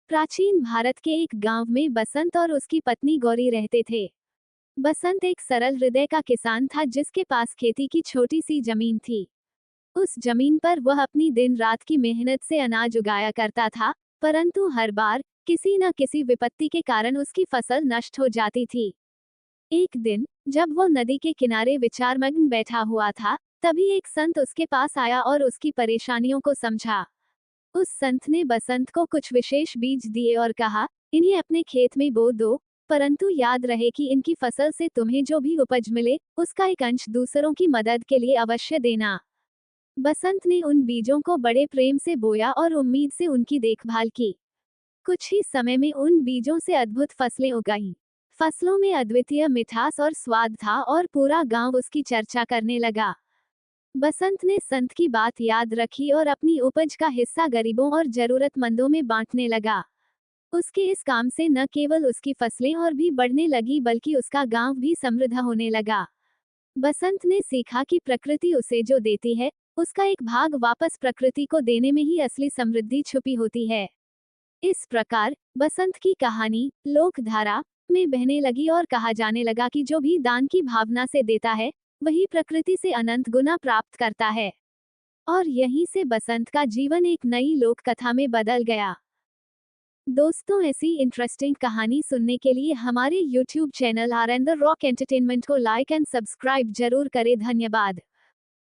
प्राचीन भारत के एक गांव में बसंत और उसकी पत्नी गौरी रहते थे। बसंत एक सरल हृदय का किसान था जिसके पास खेती की छोटी सी जमीन थी। उस जमीन पर वह अपनी दिन रात की मेहनत से अनाज उगाया करता था, परंतु हर बार किसी न किसी विपत्ति के कारण उसकी फसल नष्ट हो जाती थी। एक दिन जब वह नदी के किनारे विचारमग्न बैठा हुआ था, तभी एक संत उसके पास आया और उसकी परेशानियों को समझा। उस संत ने बसंत को कुछ विशेष बीज दिए और कहा, इन्हें अपने खेत में बो दो, परंतु याद रहे कि इनकी फसल से तुम्हें जो भी उपज मिले, उसका एक अंश दूसरों की मदद के लिए अवश्य देना। बसंत ने उन बीजों को बड़े प्रेम से बोया और उम्मीद से उनकी देखभाल की। कुछ ही समय में उन बीजों से अद्भुत फसलें उगाईं। फसलों में अद्वितीय मिठास और स्वाद था और पूरा गांव उसकी चर्चा करने लगा। बसंत ने संत की बात याद रखी और अपनी उपज का हिस्सा गरीबों और जरूरतमंदों में बांटने लगा। उसके इस काम से न केवल उसकी फसलें और भी बढ़ने लगी बल्कि उसका गांव भी समृद्ध होने लगा। बसंत ने सीखा कि प्रकृति उसे जो देती है, उसका एक भाग वापस प्रकृति को देने में ही असली समृद्धि छुपी होती है। इस प्रकार बसंत की कहानी लोकधारा में बहने लगी और कहा जाने लगा कि जो भी दान की भावना से देता है, वही प्रकृति से अनंत गुना प्राप्त करता है। और यहीं से बसंत का जीवन एक नई लोक कथा में बदल गया। दोस्तों, ऐसी इंटरेस्टिंग कहानी सुनने के लिए हमारे YouTube channel R N the rock entertainment को लाइक एंड सब्सक्राइब जरूर करें। धन्यवाद।